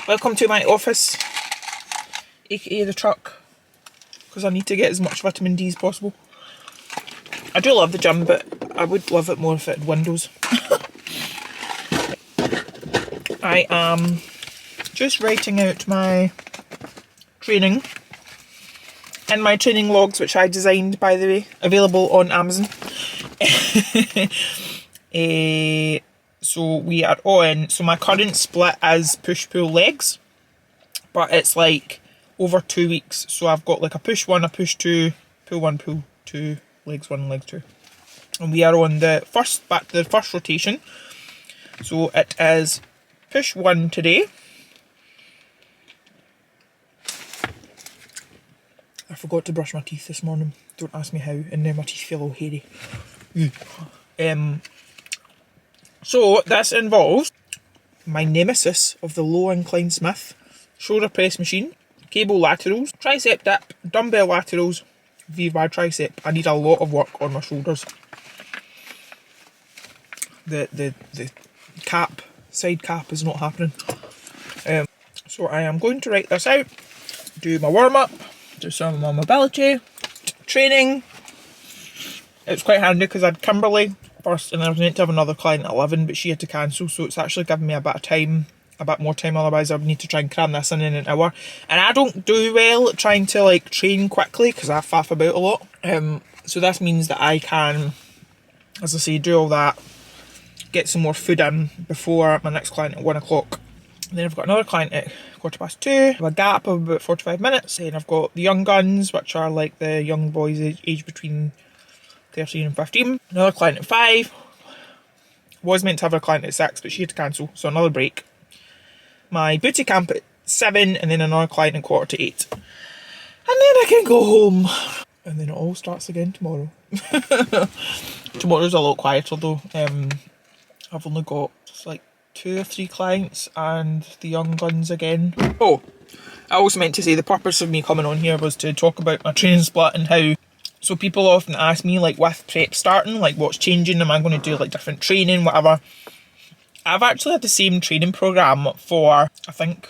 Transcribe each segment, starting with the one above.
Welcome to my office, aka the truck, because I need to get as much vitamin D as possible. I do love the gym, but I would love it more if it had windows. I am just writing out my training and my training logs, which I designed, by the way, available on Amazon. So we are on, so my current split is push-pull legs, but it's like over 2 weeks. So I've got like a push 1, a push 2, pull 1, pull 2, legs 1, legs 2. And we are on the first, back to the first rotation. So it is push 1 today. I forgot to brush my teeth this morning. Don't ask me how, and now my teeth feel all hairy. So this involves my nemesis of the low incline Smith shoulder press machine, cable laterals, tricep dip, dumbbell laterals, V-bar tricep. I need a lot of work on my shoulders. The cap, side cap is not happening. So I am going to write this out, do my warm up, do some of my mobility training. It's quite handy because I had Kimberly first and I was meant to have another client at 11, but she had to cancel, so it's actually given me a bit of time, a bit more time, otherwise I would need to try and cram this in an hour. And I don't do well at trying to like train quickly because I faff about a lot. So this means that I can, as I say, do all that, get some more food in before my next client at 1 o'clock. And then I've got another client at 2:15, I have a gap of about 45 minutes. Then I've got the young guns, which are like the young boys aged between 13 and 15. Another client at 5. Was meant to have a client at 6, but she had to cancel, so another break. My booty camp at 7, and then another client at 7:45. And then I can go home. And then it all starts again tomorrow. Tomorrow's a lot quieter though. I've only got just like 2 or 3 clients and the young guns again. Oh, I also meant to say the purpose of me coming on here was to talk about my training split and how, so people often ask me like with prep starting, like what's changing, am I going to do like different training, whatever. I've actually had the same training programme for, I think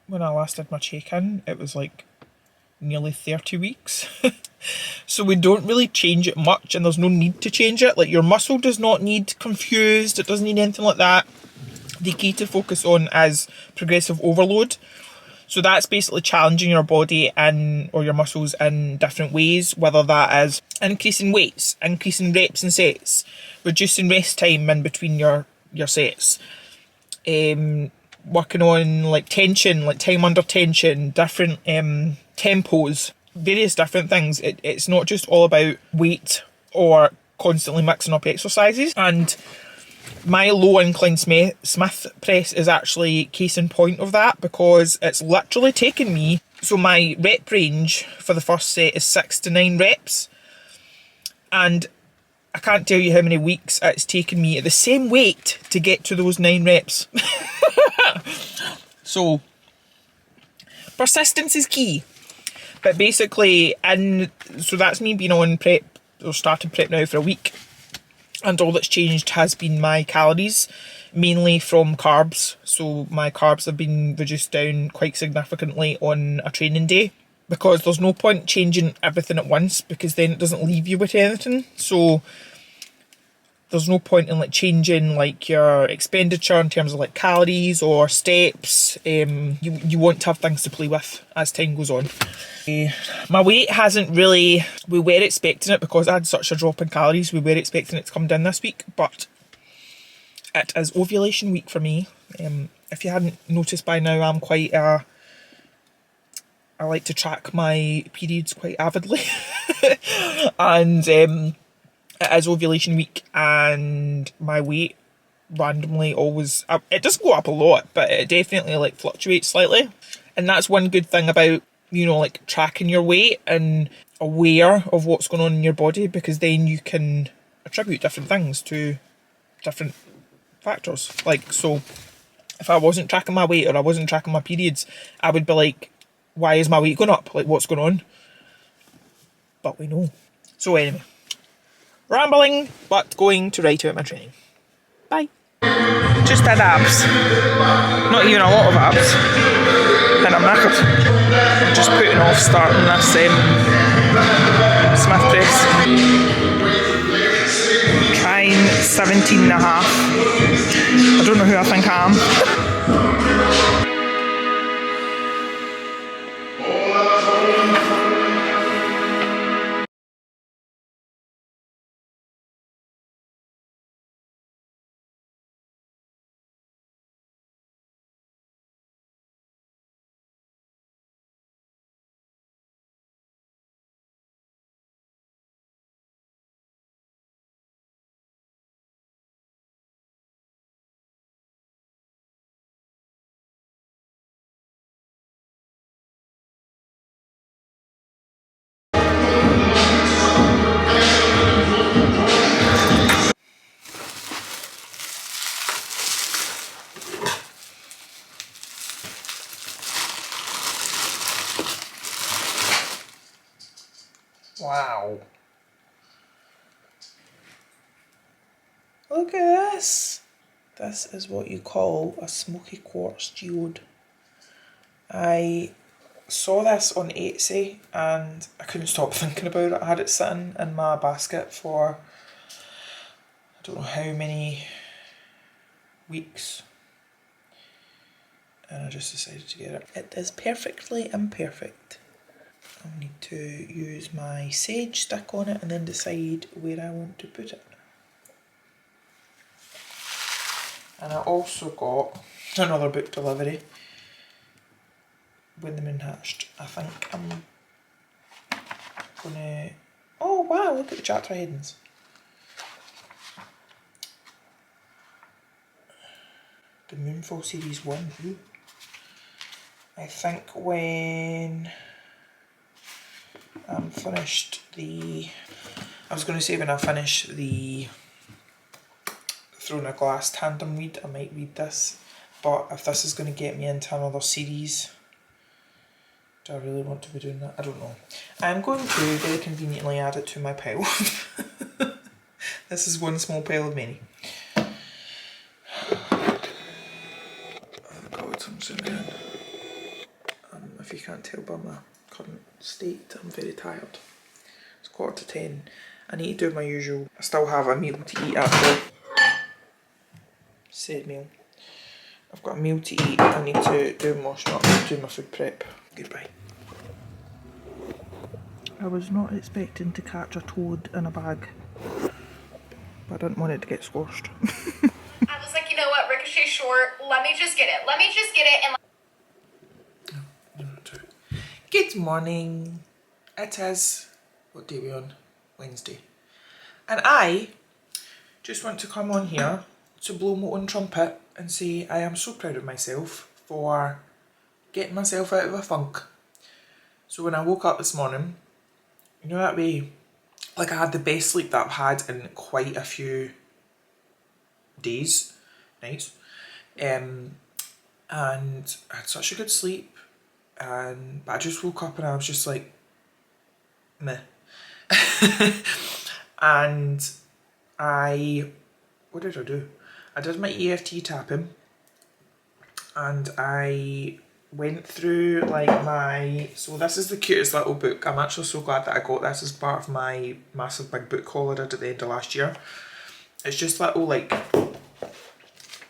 when I last did my check-in, it was like nearly 30 weeks. So we don't really change it much and there's no need to change it. Like your muscle does not need confused, it doesn't need anything like that. The key to focus on is progressive overload. So that's basically challenging your body or your muscles in different ways, whether that is increasing weights, increasing reps and sets, reducing rest time in between your sets, working on like tension, like time under tension, different tempos, various different things. It's not just all about weight or constantly mixing up exercises. And my low incline Smith press is actually case in point of that, because it's literally taken me, so my rep range for the first set is 6 to 9 reps, and I can't tell you how many weeks it's taken me at the same weight to get to those 9 reps. So persistence is key. But basically, so that's me being on prep, or started prep now for a week. And all that's changed has been my calories, mainly from carbs. So my carbs have been reduced down quite significantly on a training day, because there's no point changing everything at once, because then it doesn't leave you with anything. So there's no point in like changing like your expenditure in terms of like calories or steps. You want to have things to play with as time goes on. My weight hasn't really, we were expecting it because I had such a drop in calories, we were expecting it to come down this week, but it is ovulation week for me. If you hadn't noticed by now, I'm quite I like to track my periods quite avidly. And it is ovulation week, and my weight randomly always, it doesn't go up a lot, but it definitely like fluctuates slightly. And that's one good thing about, you know, like tracking your weight and aware of what's going on in your body, because then you can attribute different things to different factors. Like, so if I wasn't tracking my weight or I wasn't tracking my periods, I would be like, why is my weight going up? Like, what's going on? But we know. So anyway, rambling, but going to write out my training. Bye. Just did abs. Not even a lot of abs. And I'm knackered. I'm just putting off starting this Smith press. Trying 17 and a half. I don't know who I think I am. Wow. Look at this. This is what you call a smoky quartz geode. I saw this on Etsy and I couldn't stop thinking about it. I had it sitting in my basket for I don't know how many weeks. And I just decided to get it. It is perfectly imperfect. I'll need to use my sage stick on it and then decide where I want to put it. And I also got another book delivery. When the Moon Hatched. I think I'm gonna... Oh wow, look at the chapter headings. The Moonfall Series 1. Ooh. I think when I'm finished the... I was going to say when I finish the Throne of Glass tandem read, I might read this. But if this is going to get me into another series, do I really want to be doing that? I don't know. I'm going to very conveniently add it to my pile. This is one small pile of many. Oh God, I'm zooming in. If you can't tell by my current state, I'm very tired. It's 10:15. I need to do my usual. I still have a meal to eat after said meal. I've got a meal to eat. I need to do washing up, do my food prep. Goodbye. I was not expecting to catch a toad in a bag, but I didn't want it to get squashed. I was like, you know what, Ricochet's short. Let me just get it. Let me just get it and... Good morning. It is, what day are we on? Wednesday. And I just want to come on here to blow my own trumpet and say I am so proud of myself for getting myself out of a funk. So when I woke up this morning, you know that way, like I had the best sleep that I've had in quite a few days, nights, and I had such a good sleep. But I just woke up and I was just like, meh. And what did I do? I did my EFT tapping and I went through like so this is the cutest little book. I'm actually so glad that I got this as part of my massive big book haul I did at the end of last year. It's just little like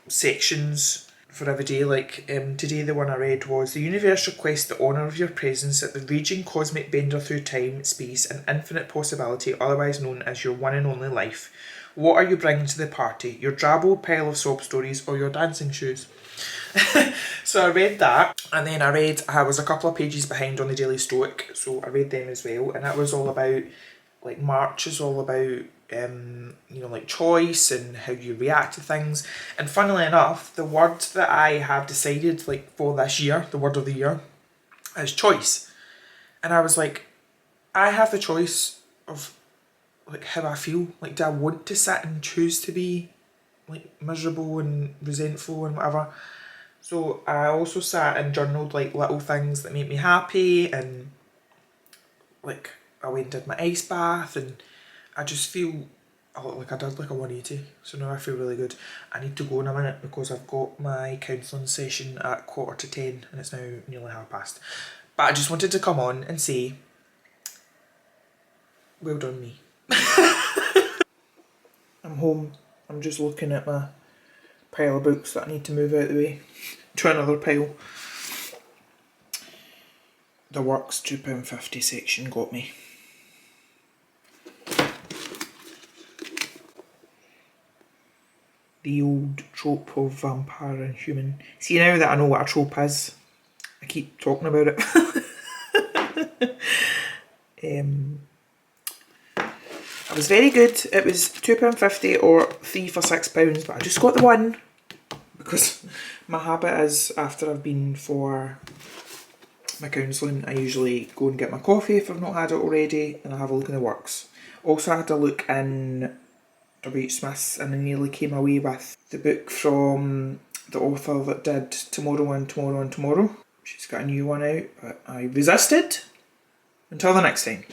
sections for every day. Like today the one I read was: the universe requests the honour of your presence at the raging cosmic bender through time, space and infinite possibility, otherwise known as your one and only life. What are you bringing to the party? Your drab old pile of sob stories or your dancing shoes? So I read that, and then I was a couple of pages behind on the Daily Stoic, so I read them as well, and that was all about, like, March is all about you know, like choice and how you react to things. And funnily enough, the word that I have decided, like, for this year, the word of the year, is choice. And I was like, I have the choice of like how I feel. Like, do I want to sit and choose to be like miserable and resentful and whatever? So I also sat and journaled like little things that made me happy, and like I went and did my ice bath, and I just feel I look like I did like a 180, so now I feel really good. I need to go in a minute because I've got my counselling session at 10:15 and it's now nearly past. But I just wanted to come on and say, well done me. I'm home. I'm just looking at my pile of books that I need to move out of the way to another pile. The Works £2.50 section got me. The old trope of vampire and human. See, now that I know what a trope is, I keep talking about it. It was very good. It was £2.50 or 3 for £6, but I just got the one because my habit is after I've been for my counselling, I usually go and get my coffee if I've not had it already, and I have a look in the Works. Also, I had a look in W.H. Smith's, and I nearly came away with the book from the author that did Tomorrow and Tomorrow and Tomorrow. She's got a new one out, but I resisted. Until the next time.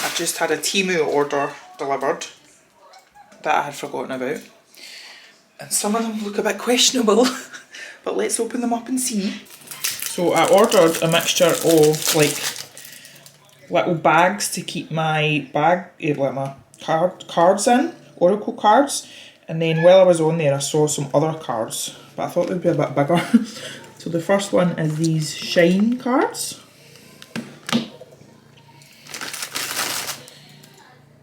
I've just had a Temu order delivered that I had forgotten about. And some of them look a bit questionable, but let's open them up and see. So I ordered a mixture of like little bags to keep my like my cards in, Oracle cards. And then while I was on there I saw some other cards, but I thought they'd be a bit bigger. So the first one is these shine cards.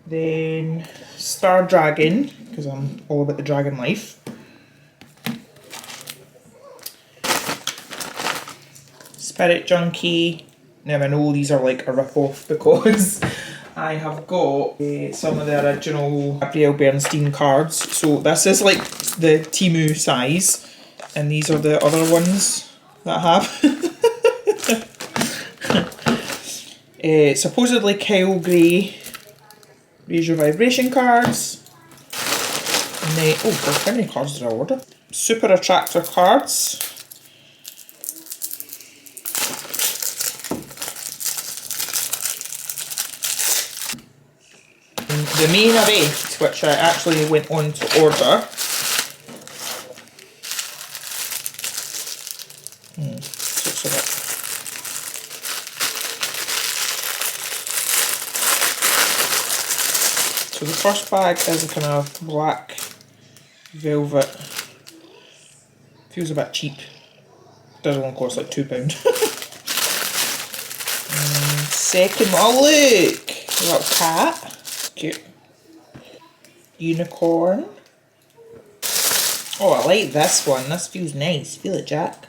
Then Star Dragon, because I'm all about the dragon life. Spirit Junkie. Now I know these are like a rip-off because I have got some of the original Gabrielle Bernstein cards. So this is like the Temu size, and these are the other ones that I have. Supposedly Kyle Gray Raise Your Vibration cards. And then, oh gosh, how many cards did I order? Super Attractor cards. The main event, which I actually went on to order. So the first bag is a kind of black velvet. Feels a bit cheap. Does only cost like £2. Second, oh look! A little cat. Cute. Unicorn. Oh, I like this one. This feels nice. Feel it, Jack.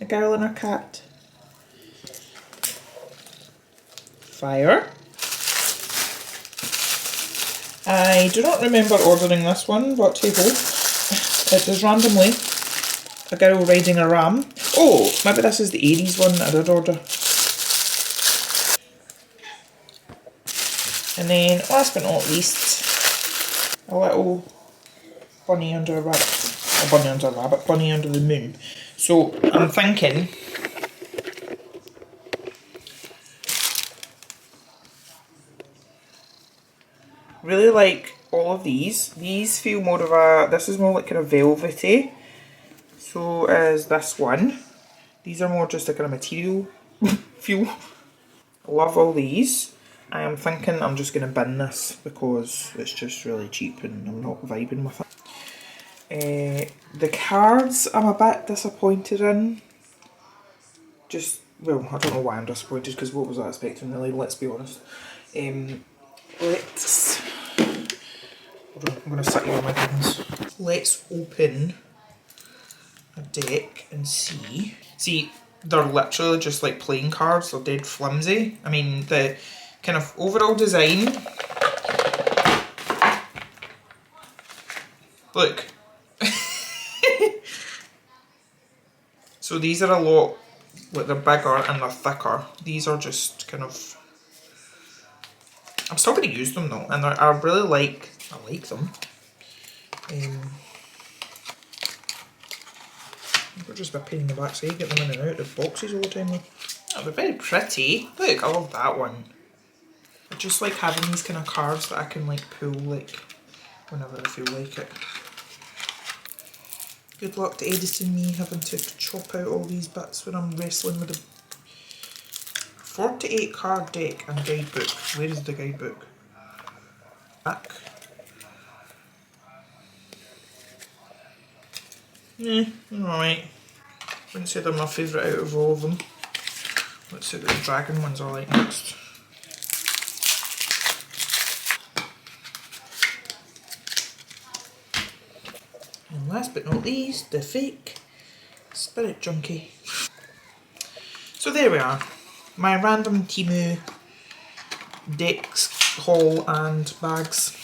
A girl and her cat. Fire. I do not remember ordering this one, but hey ho. It was randomly a girl riding a ram. Oh, maybe this is the Aries one that I did order. And then, last but not least, a little bunny under a rabbit. A bunny under a rabbit, bunny under the moon. So, I'm thinking really like all of these. These feel more of a, this is more like kind of velvety. So is this one. These are more just a kind of material feel. I love all these. I am thinking I'm just going to bin this because it's just really cheap and I'm not vibing with it. The cards I'm a bit disappointed in. Just, well, I don't know why I'm disappointed because what was I expecting really, let's be honest. Let's, hold on, I'm going to sit here on my hands. Let's open a deck and see. See, they're literally just like playing cards, they're dead flimsy. I mean, the kind of overall design. Look. So these are a lot, like they're bigger and they're thicker. These are just kind of, I'm still going to use them though, and I really like, I like them. They're just a pain in the backside, get them in and out of boxes all the time though. Oh, they're very pretty. Look, I love that one. I just like having these kind of cards that I can like pull like whenever I feel like it. Good luck to editing me having to chop out all these bits when I'm wrestling with a 48 card deck and guidebook. Where is the guidebook? Back. Alright. Wouldn't say they're my favourite out of all of them. Let's see what the dragon ones are like next. And last but not least, the fake Spirit Junkie. So there we are. My random Temu decks, haul and bags.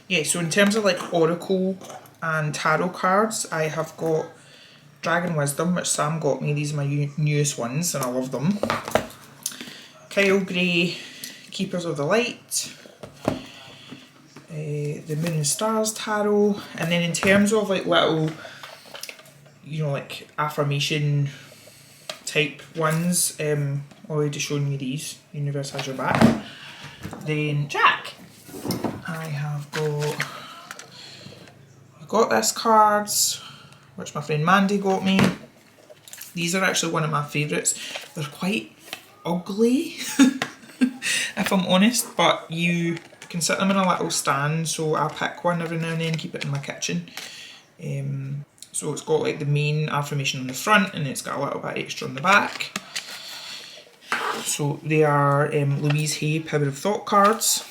Yeah, so in terms of like Oracle and Tarot cards, I have got Dragon Wisdom, which Sam got me. These are my newest ones and I love them. Kyle Gray, Keepers of the Light. The Moon and Stars Tarot. And then in terms of like little, you know, like affirmation type ones, already shown you these. Universe has your back. Then Jack. I have got this cards, which my friend Mandy got me. These are actually one of my favourites. They're quite ugly, if I'm honest, but you can sit them in a little stand, so I'll pick one every now and then, keep it in my kitchen. So it's got like the main affirmation on the front and it's got a little bit extra on the back. So they are Louise Hay Power of Thought cards.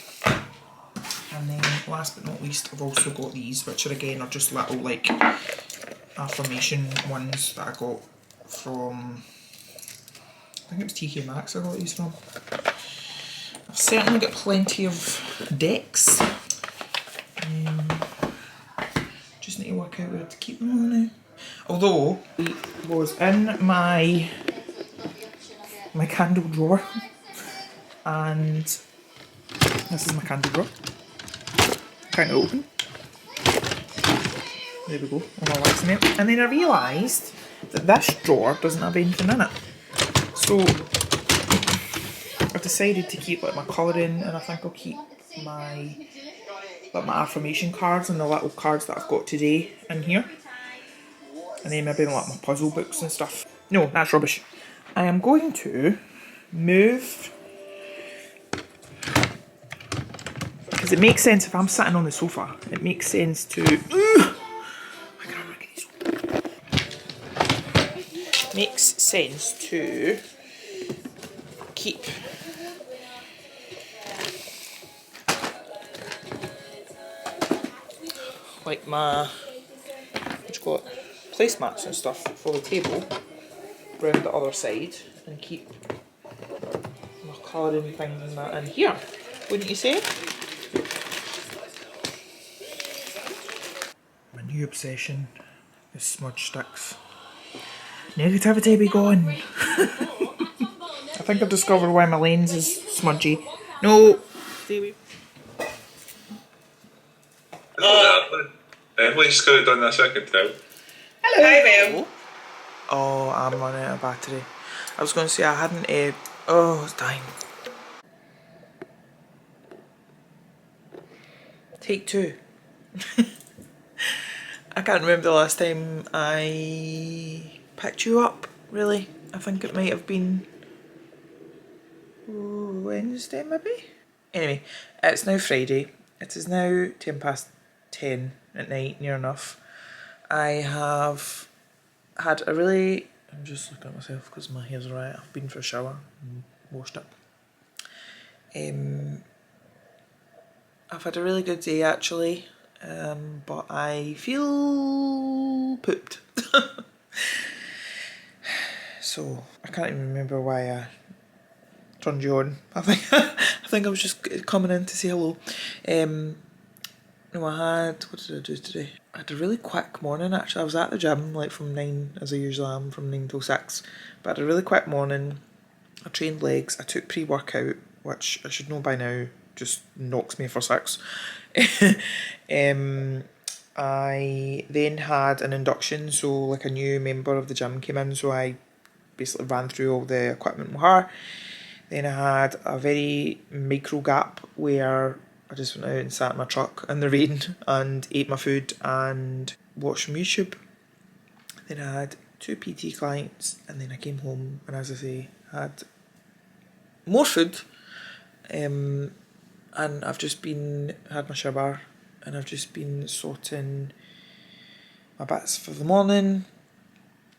And then last but not least, I've also got these, which are again are just little like affirmation ones that I got from, I think it was TKMaxx I got these from. I've certainly got plenty of decks. Just need to work out where to keep them on now. Although it was in my candle drawer, and this is my candle drawer. Kind of open. There we go, all my lights in it. And then I realised that this drawer doesn't have anything in it. So I've decided to keep like my colouring, and I think I'll keep my affirmation cards and the little cards that I've got today in here. And then maybe like my puzzle books and stuff. No, that's rubbish. I am going to move, because it makes sense if I'm sitting on the sofa, it makes sense to makes sense to keep like my, what you call it, placemats and stuff for the table round the other side, and keep my colouring things and that in here, wouldn't you say? My new obsession is smudge sticks. Negativity be gone. I think I've discovered why my lens is smudgy. No! Stay away. Emily just got it done this second now. Hello. Hi, ma'am. Oh, I'm running out of battery. I was going to say I hadn't. Oh, it's dying. Take two. I can't remember the last time I picked you up, really. I think it might have been Wednesday, maybe? Anyway, it's now Friday. It is now 10:10 at night, near enough. I have had a really... I'm just looking at myself because my hair's alright. I've been for a shower and washed it. I've had a really good day actually, but I feel pooped. So I can't even remember why I turned you on. I think I was just coming in to say hello. No, what did I do today? I had a really quick morning actually. I was at the gym like from 9, as I usually am, from 9 till 6. But I had a really quick morning. I trained legs. I took pre-workout, which I should know by now just knocks me for 6. I then had an induction, so like a new member of the gym came in, so I basically ran through all the equipment with her. Then I had a very micro gap where I just went out and sat in my truck in the rain and ate my food and watched some YouTube. Then I had 2 PT clients, and then I came home and, as I say, had more food. And I've just had my shower, and I've just been sorting my bits for the morning.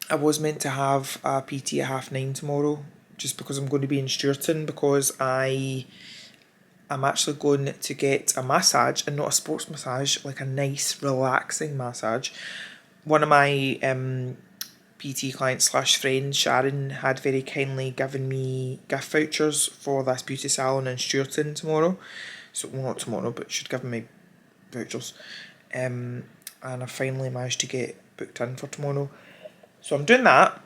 I was meant to have a PT at 9:30 tomorrow, just because I'm going to be in Stewarton, because I'm actually going to get a massage, and not a sports massage, like a nice relaxing massage. One of my PT client / friend, Sharon, had very kindly given me gift vouchers for this beauty salon in Stewarton tomorrow. So, well, not tomorrow, but she'd given me vouchers. And I finally managed to get booked in for tomorrow. So I'm doing that.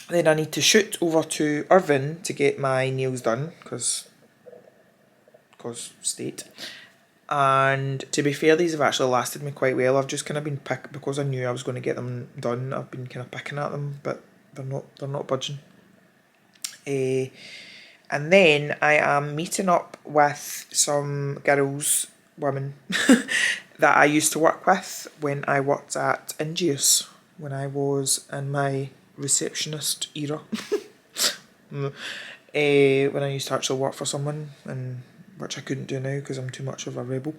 Then I need to shoot over to Irvine to get my nails done, because state. And to be fair, these have actually lasted me quite well. I've just kind of been because I knew I was going to get them done. I've been kind of picking at them, but they're not budging. And then I am meeting up with some women that I used to work with when I worked at Ingeus, when I was in my receptionist era. When I used to actually work for someone, and which I couldn't do now because I'm too much of a rebel.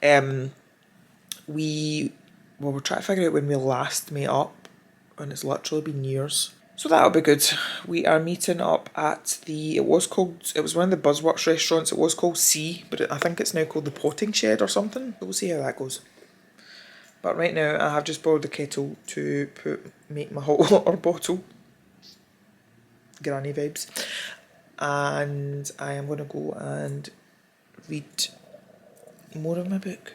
We're trying to figure out when we last met up, and it's literally been years. So that'll be good. We are meeting up at it was one of the Buzzworks restaurants. It was called C, but I think it's now called the Potting Shed or something. We'll see how that goes. But right now I have just boiled the kettle to make my hot water bottle. Granny vibes. And I am going to go and read more of my book.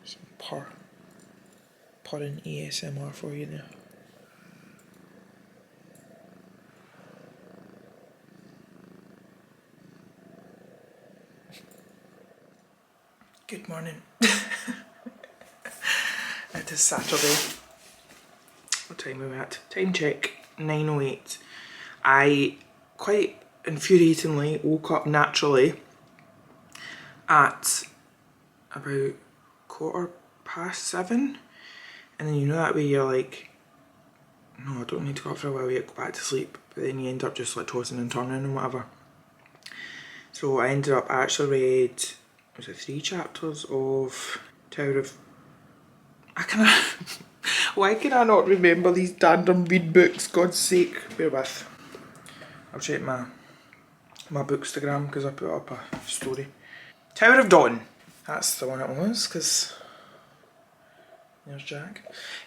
Some purring ASMR for you now. Good morning. It is Saturday. What time are we at? Time check, 9:08. I quite infuriatingly woke up naturally at about 7:15, and then you know that way you're like, no, I don't need to go up for a while yet, go back to sleep, but then you end up just like tossing and turning and whatever. So I actually read, was it 3 chapters of Tower of... Why can I not remember these random read books? God's sake, bear with. I'll check my Bookstagram because I put up a story. Tower of Dawn. That's the one it was, because there's Jack.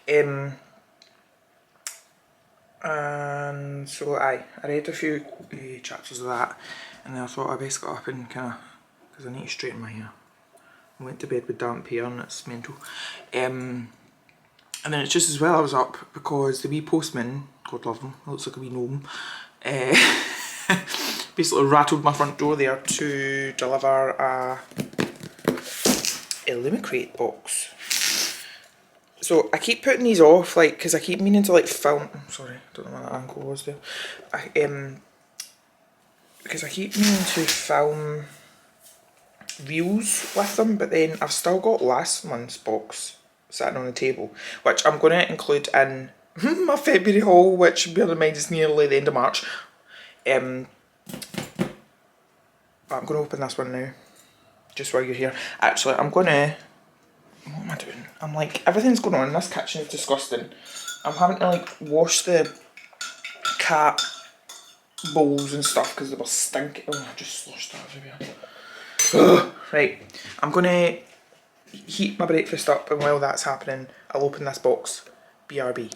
And so I read a few chapters of that, and then I thought I basically got up and kind of, because I need to straighten my hair. I went to bed with damp hair and it's mental. And then it's just as well I was up because the wee postman, God love him, looks like a wee gnome, basically rattled my front door there to deliver a Illumicrate box. So I keep putting these off, like, because I keep meaning to like film. Sorry, I don't know what that angle was there. Because I keep meaning to film reels with them, but then I've still got last month's box sitting on the table, which I'm going to include in my February haul, which, bear in mind, is nearly the end of March. I'm going to open this one now, just while you're here. Actually, I'm going to... What am I doing? I'm like, everything's going on in this kitchen is disgusting. I'm having to like wash the cat bowls and stuff because they were stinky. Oh, I just sloshed that everywhere. Ugh. Right, I'm going to heat my breakfast up, and while that's happening, I'll open this box. BRB.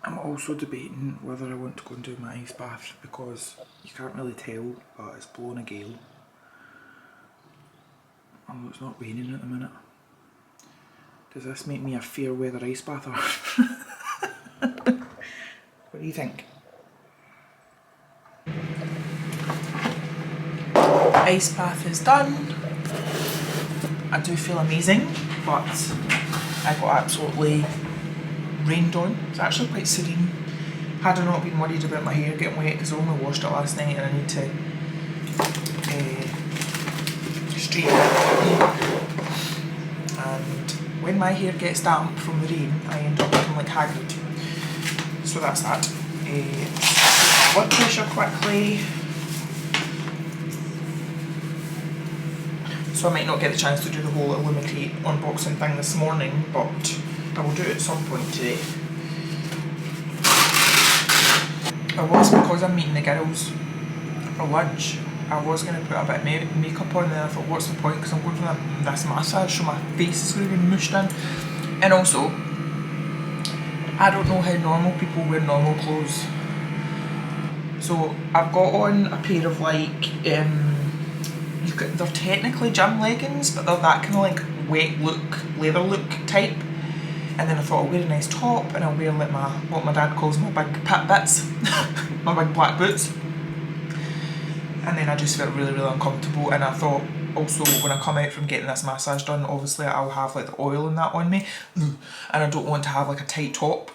I'm also debating whether I want to go and do my ice bath because you can't really tell, but it's blowing a gale. Although it's not raining at the minute. Does this make me a fair weather ice bather? What do you think? ice bath is done. I do feel amazing, but I got absolutely rained on. It's actually quite serene. Had I not been worried about my hair getting wet, because I only washed it last night and I need to straighten it. And when my hair gets damp from the rain, I end up looking like Hagrid. So that's that. Blood pressure quickly. So I might not get the chance to do the whole Illumicrate unboxing thing this morning, but I will do it at some point today. Because I'm meeting the girls for lunch, I was going to put a bit of makeup on, and then I thought, what's the point, because I'm going for this massage, so my face is going to be mushed in. And also, I don't know how normal people wear normal clothes. So I've got on a pair of like, they're technically gym leggings, but they're that kind of like wet look, leather look type. And then I thought I'll wear a nice top, and I'll wear like what my dad calls my big pit bits, my big black boots. And then I just felt really, really uncomfortable, and I thought also when I come out from getting this massage done, obviously I'll have like the oil and that on me, and I don't want to have like a tight top.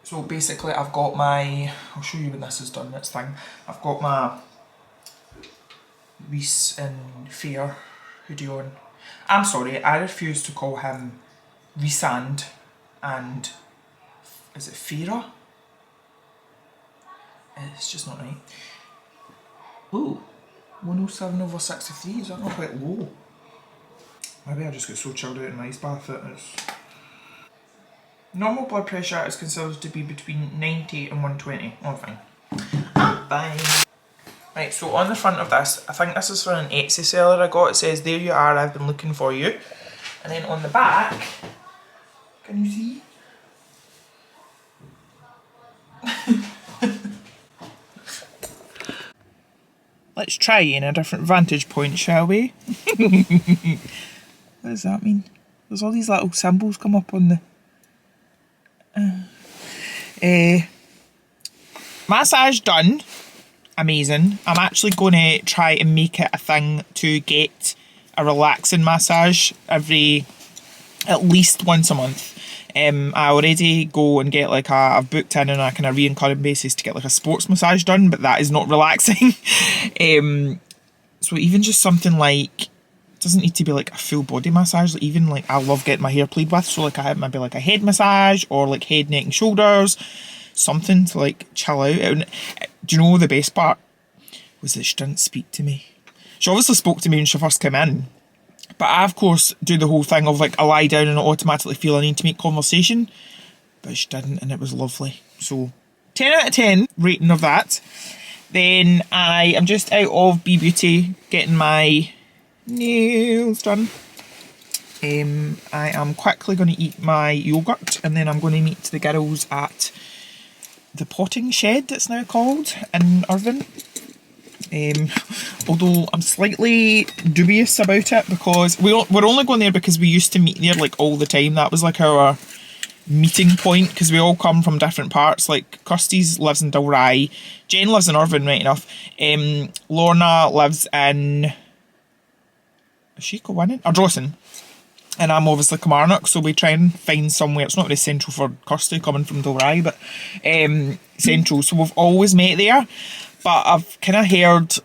So basically I've got my, I'll show you when this is done, this thing. I've got my Reese and Fair hoodie on. I'm sorry, I refuse to call him Resand and, is it Farah? It's just not right. Ooh, 107/63, is that not quite low? Maybe I just got so chilled out in my ice bath that it's... Normal blood pressure is considered to be between 90 and 120. Oh, fine. I'm fine. Right, so on the front of this, I think this is for an Etsy seller I got. It says, "There you are, I've been looking for you." And then on the back, can you see? Let's try in a different vantage point, shall we? What does that mean? There's all these little symbols come up on the... massage done. Amazing. I'm actually going to try and make it a thing to get a relaxing massage at least once a month. I already go and get like I've booked in on a kind of recurring basis to get like a sports massage done, but that is not relaxing. So even just something like, it doesn't need to be like a full body massage, like even like I love getting my hair played with, so like I have maybe like a head massage or like head, neck and shoulders, something to like chill out. And do you know the best part was that she didn't speak to me. She obviously spoke to me when she first came in, but I, of course, do the whole thing of like I lie down and I automatically feel I need to make conversation. But she didn't, and it was lovely. So 10 out of 10 rating of that. Then I am just out of B Beauty getting my nails done. I am quickly going to eat my yoghurt, and then I'm going to meet the girls at the potting shed, it's now called, in Irvine. Although I'm slightly dubious about it, because we're only going there because we used to meet there like all the time. That was like our meeting point, because we all come from different parts. Like Kirsty's lives in Dalry, Jen lives in Irvine, right enough. Lorna lives in, is she Cowannon? Ardrossan. And I'm obviously Kilmarnock, so we try and find somewhere. It's not very central for Kirsty coming from Dalry, but central. So we've always met there. But I've kind of heard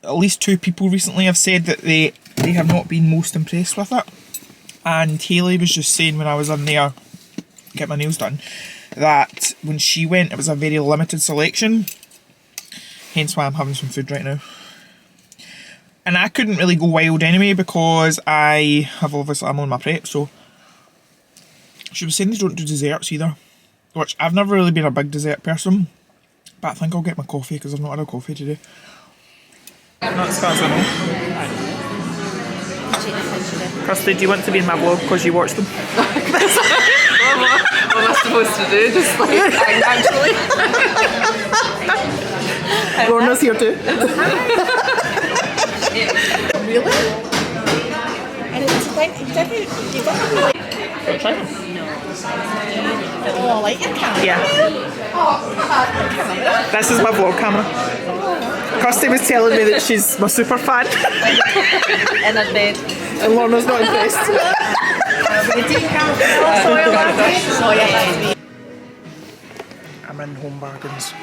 at least 2 people recently have said that they have not been most impressed with it. And Hayley was just saying when I was in there, get my nails done, that when she went, it was a very limited selection. Hence why I'm having some food right now. And I couldn't really go wild anyway, because I'm on my prep, so. She was saying they don't do desserts either, which I've never really been a big dessert person. But I think I'll get my coffee, because I've not had a coffee today. That's fast enough. Kirsty, do you want to be in my vlog because you watched them? What am I supposed to do? Just like actually. Lorna's here too. Really? I didn't think you did it. You got it really. Try them. Oh, I like your camera. Yeah. Oh, camera. This is my vlog camera. Kirsty was telling me that she's my super fan. In a bed. And Lorna's not impressed. I'm in Home Bargains.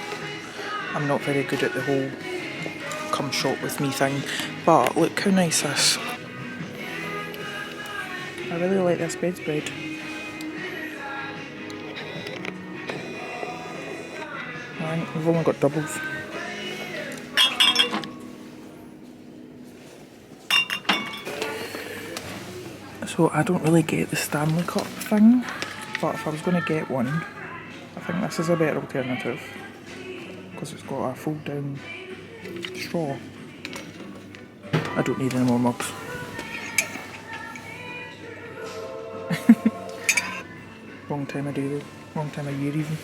I'm not very good at the whole come shop with me thing, but look how nice this. I really like this bedspread. Right, we've only got doubles. So I don't really get the Stanley Cup thing, but if I was going to get one, I think this is a better alternative because it's got a fold down straw. I don't need any more mugs. Wrong time of day though, wrong time of year even.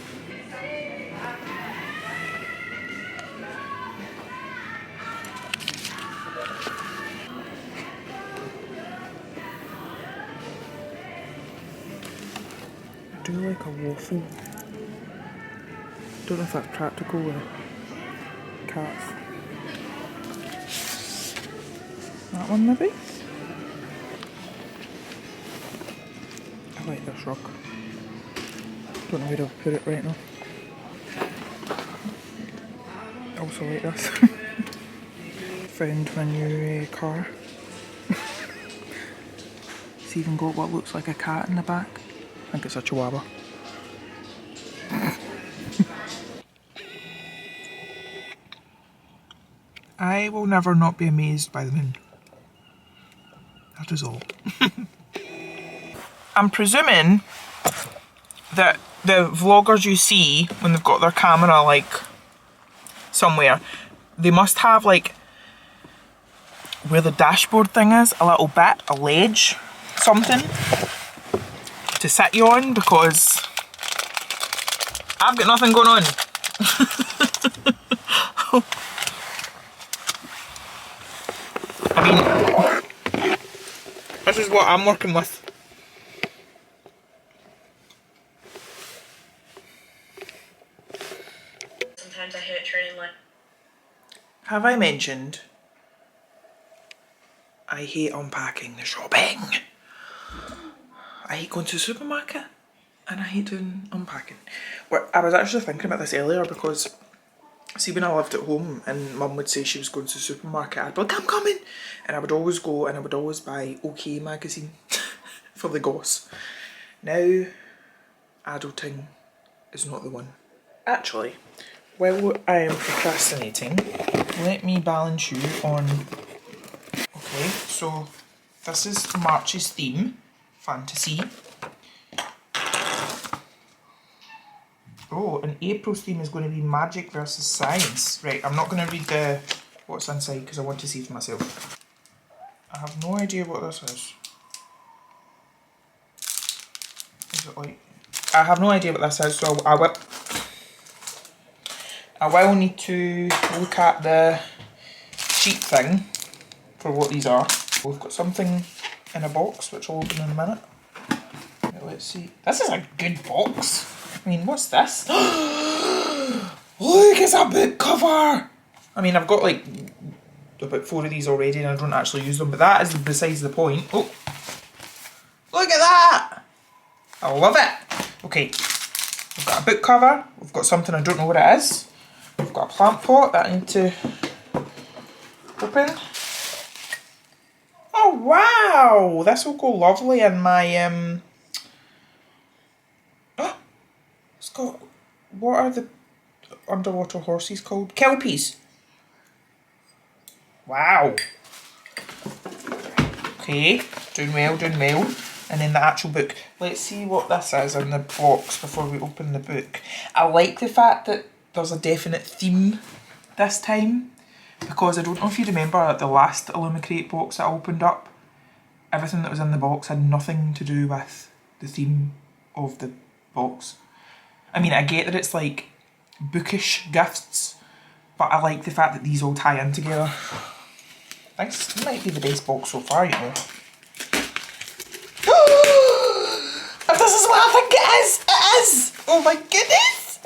I do like a waffle. Don't know if that's practical with cats. That one maybe? I like this rug. Don't know where to put it right now. I also like this. Found my new car. It's even got what looks like a cat in the back. I think it's a chihuahua. I will never not be amazed by the moon. That is all. I'm presuming that the vloggers you see when they've got their camera like somewhere, they must have like where the dashboard thing is, a little bit, a ledge, something to sit you on, because I've got nothing going on. I mean, this is what I'm working with. Sometimes I hate turning like. Have I mentioned I hate unpacking the shopping? I hate going to the supermarket and I hate doing unpacking. Well, I was actually thinking about this earlier because see, when I lived at home and Mum would say she was going to the supermarket, I'd be like, I'm coming! And I would always go and I would always buy OK magazine for the goss. Now, adulting is not the one. Actually, while I am procrastinating, let me balance you on... Okay, so this is March's theme, fantasy. Oh, and April's theme is going to be magic versus science. Right, I'm not going to read the what's inside because I want to see for myself. I have no idea what this is. Is it like... I have no idea what this is, so I will need to look at the sheet thing for what these are. We've got something in a box which I'll open in a minute. Right, let's see. This is a good box. I mean, what's this? Look, it's a book cover! I mean, I've got like about 4 of these already and I don't actually use them, but that is besides the point. Oh, look at that! I love it! Okay, we've got a book cover, we've got something I don't know what it is. We've got a plant pot that I need to open. Oh wow! This will go lovely in my it's got, what are the underwater horses called? Kelpies. Wow. Okay, doing well, doing well. And then the actual book. Let's see what this is in the box before we open the book. I like the fact that there's a definite theme this time, because I don't know if you remember the last Illumicrate box that I opened up. Everything that was in the box had nothing to do with the theme of the box. I mean, I get that it's like bookish gifts, but I like the fact that these all tie in together. This might be the best box so far, you know. If this is what I think it is, it is! Oh my goodness!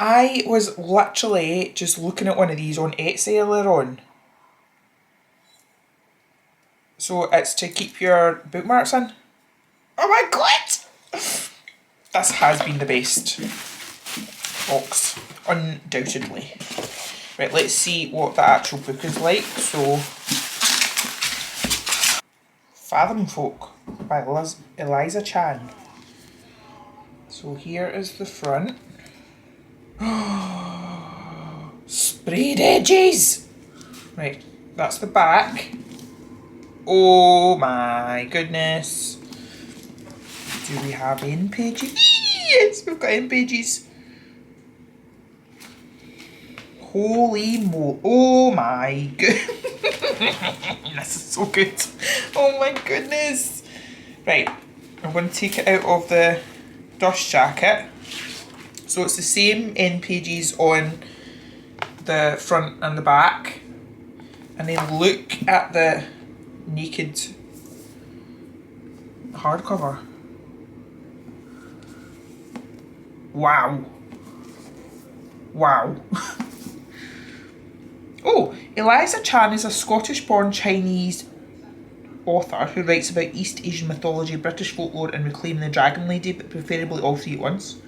I was literally just looking at one of these on Etsy earlier on. So it's to keep your bookmarks in. Oh my god! This has been the best box, undoubtedly. Right, let's see what the actual book is like. So, Fathom Folk by Eliza Chan. So here is the front. Sprayed edges! Right, that's the back. Oh my goodness. Do we have end pages? Yes, we've got end pages. Holy moly. Oh my goodness. This is so good. Oh my goodness. Right, I'm going to take it out of the dust jacket. So it's the same end pages on the front and the back. And then look at the naked hardcover. Wow. Wow. Oh, Eliza Chan is a Scottish-born Chinese author who writes about East Asian mythology, British folklore and reclaiming the Dragon Lady, but preferably all three at once.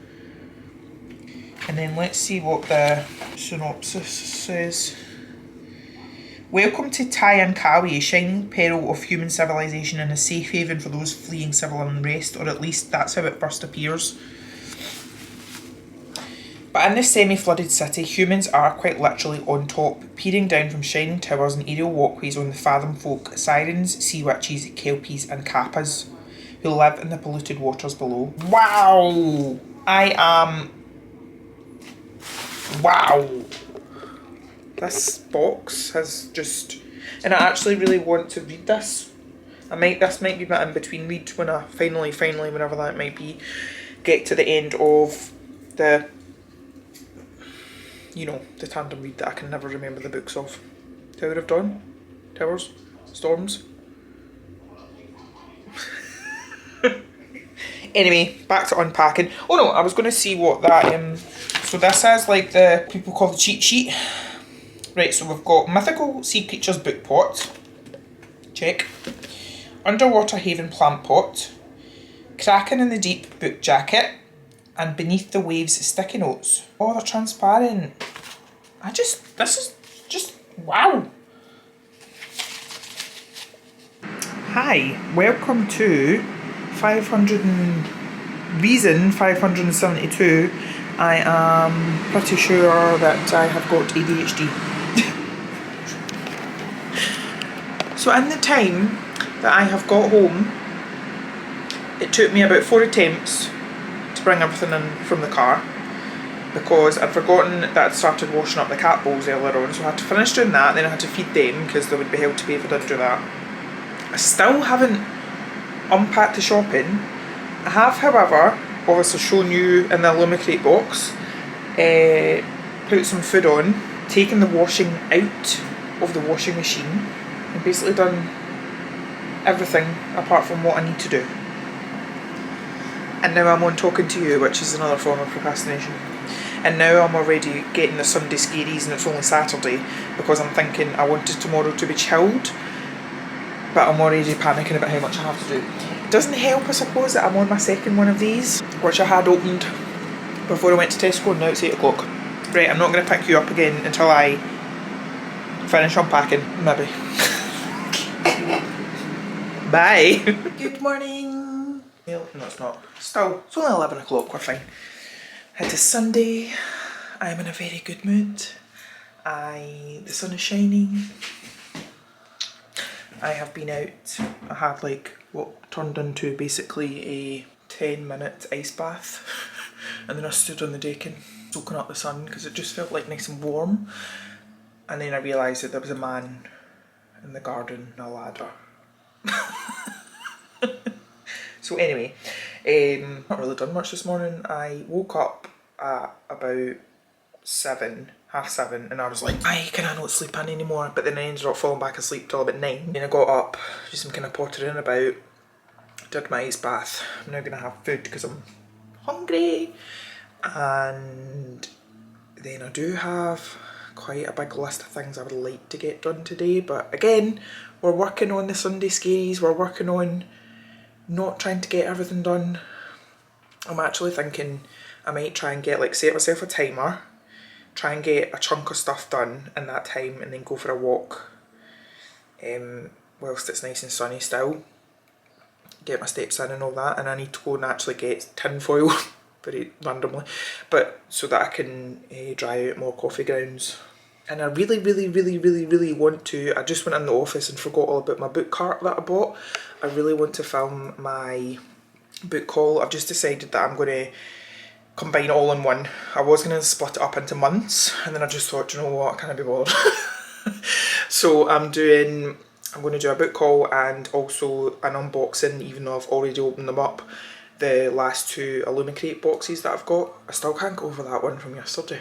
And then let's see what the synopsis says. Welcome to Taiankawi, a shining pearl of human civilization and a safe haven for those fleeing civil unrest, or at least that's how it first appears. But in this semi-flooded city, humans are quite literally on top, peering down from shining towers and aerial walkways on the Fathom Folk, sirens, sea witches, kelpies and kappas, who live in the polluted waters below. Wow! Wow! This box has just... And I actually really want to read this. This might be my in-between read when I finally, whenever that might be, get to the end of the... You know, the tandem read that I can never remember the books of. Tower of Dawn? Towers? Storms? Anyway, back to unpacking. Oh no, I was going to see what that... So this is like the... people call the cheat sheet. Right, so we've got Mythical Sea Creatures Book Pot. Check. Underwater Haven Plant Pot. Kraken in the Deep Book Jacket. And Beneath the Waves Sticky Notes. Oh, they're transparent. This is just, wow. Hi, welcome to 572. I am pretty sure that I have got ADHD. So in the time that I have got home, it took me about 4 attempts to bring everything in from the car, because I'd forgotten that I'd started washing up the cat bowls earlier on, so I had to finish doing that, then I had to feed them because they would be held to pay if I didn't do that. I still haven't unpacked the shopping. I have, however, obviously shown you in the Illumicrate box, put some food on, taken the washing out of the washing machine, and basically done everything apart from what I need to do. And now I'm on talking to you, which is another form of procrastination. And now I'm already getting the Sunday scaries and it's only Saturday, because I'm thinking I wanted tomorrow to be chilled, but I'm already panicking about how much I have to do. It doesn't help, I suppose, that I'm on my second one of these, which I had opened before I went to Tesco, and now it's 8 o'clock. Right, I'm not going to pick you up again until I finish unpacking, maybe. Bye. Good morning. Well, no, it's not. Still, it's only 11 o'clock, we're fine. It is Sunday. I'm in a very good mood. The sun is shining. I have been out. I had like what turned into basically a 10-minute ice bath. And then I stood on the deck and soaking up the sun because it just felt like nice and warm. And then I realised that there was a man in the garden and a ladder. So anyway, not really done much this morning. I woke up at about 7, half 7, and I was like, I cannot sleep in anymore. But then I ended up falling back asleep till about 9. Then I got up, just kind of pottering about, did my ice bath. I'm now gonna have food because I'm hungry, and then I do have quite a big list of things I would like to get done today, but again, we're working on the Sunday scaries, we're working on not trying to get everything done. I'm actually thinking I might try and get, like, set myself a timer, try and get a chunk of stuff done in that time and then go for a walk whilst it's nice and sunny still. Get my steps in and all that, and I need to go and actually get tin foil very randomly, but so that I can dry out more coffee grounds. And I really want to, I just went in the office and forgot all about my book cart that I bought. I really want to film my book haul. I've just decided that I'm going to combine it all in one. I was going to split it up into months, and then I just thought, you know what, I can't be bothered. So I'm going to do a book haul and also an unboxing, even though I've already opened them up. The last two Illumicrate boxes that I've got. I still can't go over that one from yesterday.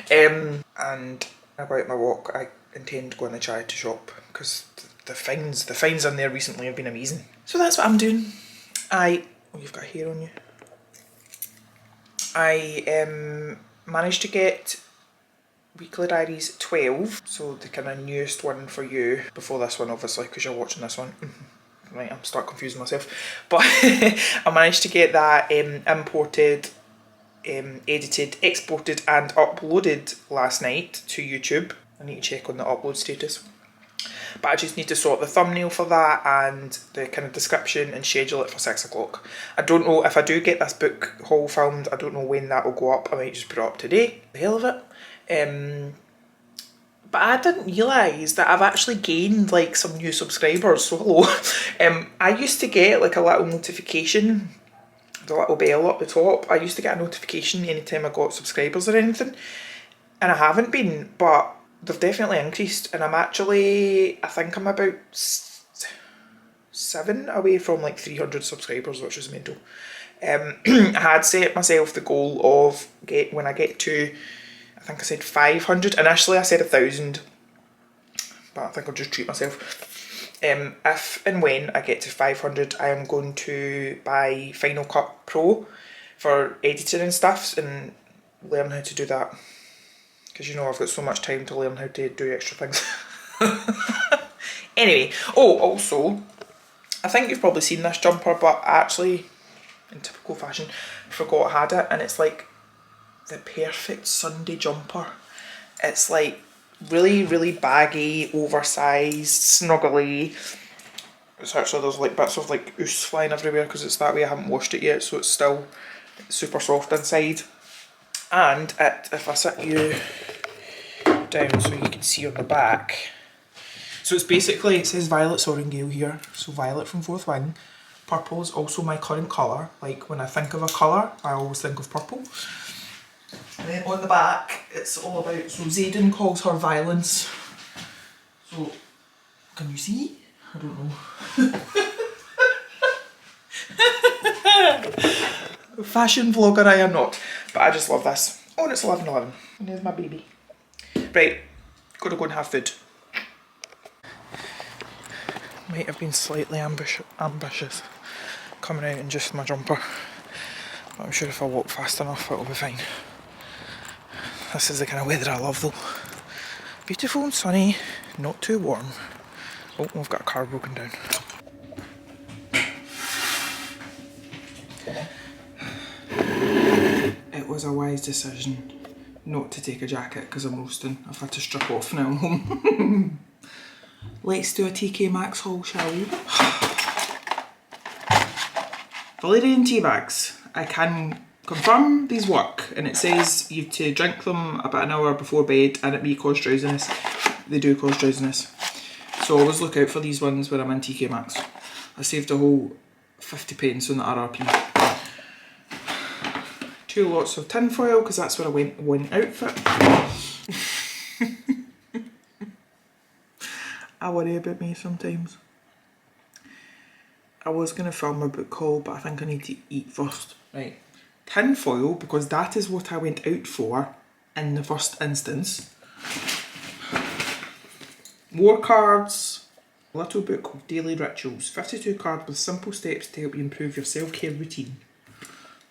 And about my walk, I intend to go in the charity shop because the finds in there recently have been amazing. So that's what I'm doing. Oh, you've got hair on you. I managed to get Weekly Diaries 12, so the kind of newest one for you, before this one obviously, because you're watching this one. Right, I'm start confusing myself. But I managed to get that imported, edited, exported and uploaded last night to YouTube. I need to check on the upload status. But I just need to sort the thumbnail for that and the kind of description and schedule it for 6 o'clock. I don't know if I do get this book haul filmed, I don't know when that will go up. I might just put it up today, the hell of it. But I didn't realise that I've actually gained like some new subscribers, so hello. I used to get like a little notification, the little bell up the top. I used to get a notification anytime I got subscribers or anything, and I haven't been, but they've definitely increased, and I'm actually, I think I'm about 7 away from like 300 subscribers, which is mental. I had set myself the goal of when I get to, I think I said 500. Initially I said 1,000, but I think I'll just treat myself. If and when I get to 500, I am going to buy Final Cut Pro for editing and stuff and learn how to do that. Because you know I've got so much time to learn how to do extra things. Anyway, also, I think you've probably seen this jumper, but I actually, in typical fashion, forgot I had it, and it's like the perfect Sunday jumper. It's like really baggy, oversized, snuggly. It's actually, there's like bits of like oose flying everywhere because it's that way. I haven't washed it yet, so it's still super soft inside. And if I sit you down so you can see on the back, so it's basically, it says Violet Sorrengail here, so violet from Fourth Wing. Purple is also my current colour. Like when I think of a colour, I always think of purple. And then on the back, it's all about, so Zayden calls her violence. So, can you see? I don't know. Fashion vlogger I am not, but I just love this. Oh, and it's 11:11. And there's my baby. Right, gotta go and have food. Might have been slightly ambitious coming out in just my jumper, but I'm sure if I walk fast enough it'll be fine. This is the kind of weather I love though. Beautiful and sunny, not too warm. Oh, we've got a car broken down. It was a wise decision not to take a jacket because I'm roasting. I've had to strip off now I'm home. Let's do a TKMaxx haul, shall we? Valerian tea bags. I can confirm these work, and it says you to drink them about an hour before bed and it may cause drowsiness. They do cause drowsiness. So always look out for these ones when I'm in TKMaxx. I saved a whole 50p on the RRP. 2 lots of tin foil because that's where I went one outfit. I worry about me sometimes. I was going to film my book haul, but I think I need to eat first. Right. Tin foil, because that is what I went out for in the first instance. More cards. Little book of daily rituals. 52 cards with simple steps to help you improve your self-care routine.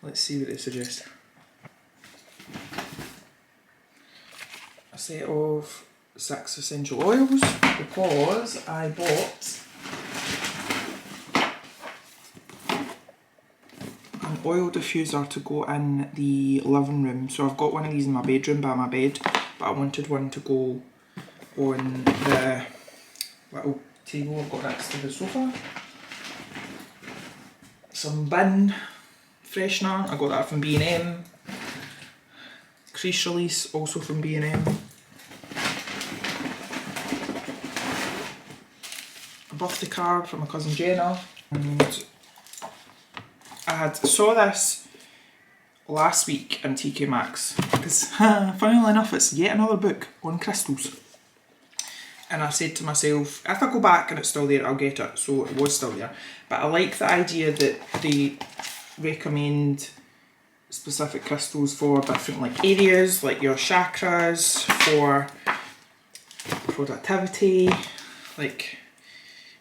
Let's see what it suggests. a set of 6 essential oils because I bought an oil diffuser to go in the living room. So I've got one of these in my bedroom by my bed, but I wanted one to go on the little table I've got next to the sofa. Some bin freshener, I got that from B&M. Crease release, also from B&M. A birthday card from my cousin Jenna. And I saw this last week in TKMaxx because funnily enough it's yet another book on crystals. And I said to myself, if I go back and it's still there, I'll get it. So it was still there. But I like the idea that they recommend specific crystals for different like areas, like your chakras, for productivity. Like,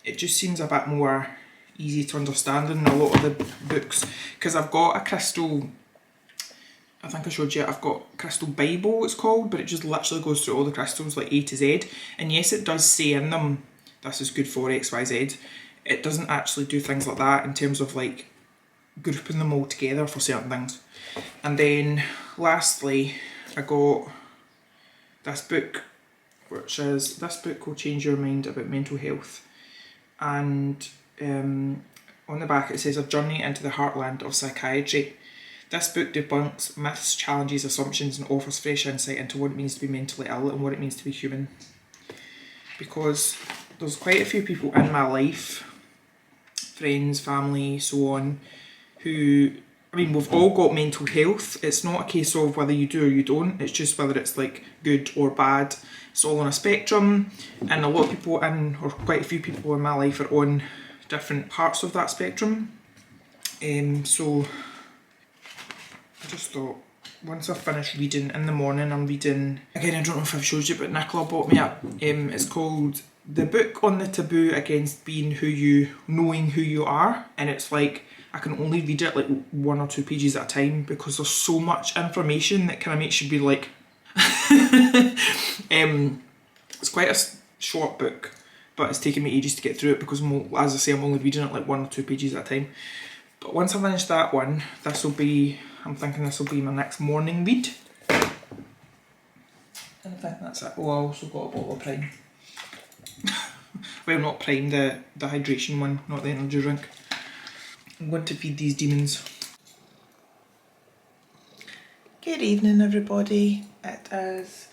it just seems a bit more easy to understand than a lot of the books. Because I've got a crystal, I think I showed you, I've got Crystal Bible it's called, but it just literally goes through all the crystals like A to Z. And yes, it does say in them, this is good for X, Y, Z. It doesn't actually do things like that in terms of like grouping them all together for certain things. And then lastly, I got this book, which is This Book Will Change Your Mind About Mental Health. And on the back it says, A Journey into the Heartland of Psychiatry. This book debunks myths, challenges assumptions and offers fresh insight into what it means to be mentally ill and what it means to be human. Because there's quite a few people in my life, friends, family, so on, who, I mean, we've all got mental health. It's not a case of whether you do or you don't, it's just whether it's like good or bad. It's all on a spectrum, and a lot of people in, or quite a few people in my life are on different parts of that spectrum. So I just thought, once I've finished reading in the morning, I'm reading, again I don't know if I've showed you, but Nicola bought me up. It's called The Book on the Taboo Against Knowing Who You Are, and it's like, I can only read it like 1 or 2 pages at a time because there's so much information that kind of makes you be like it's quite a short book, but it's taken me ages to get through it because, as I say, I'm only reading it like 1 or 2 pages at a time. But once I finish that one, I'm thinking this will be my next morning read. And I think that's it. Oh, I also got a bottle of Prime. Well, not Prime, the hydration one, not the energy drink. I'm going to feed these demons. Good evening everybody. It is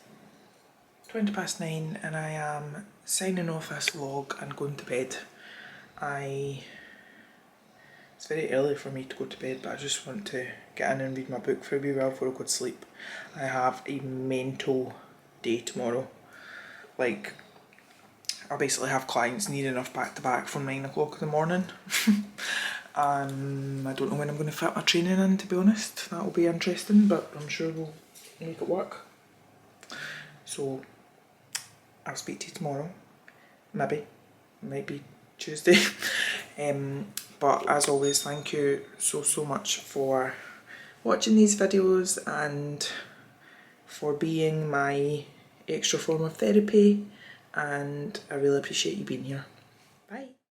9:20 and I am signing off this vlog and going to bed. It's very early for me to go to bed, but I just want to get in and read my book for a wee while before I go to sleep. I have a mental day tomorrow. Like, I basically have clients near enough back to back from 9 o'clock in the morning. I don't know when I'm going to fit my training in, to be honest. That'll be interesting, but I'm sure we'll make it work. So I'll speak to you tomorrow. Maybe. Might be Tuesday. But as always, thank you so much for watching these videos and for being my extra form of therapy, and I really appreciate you being here.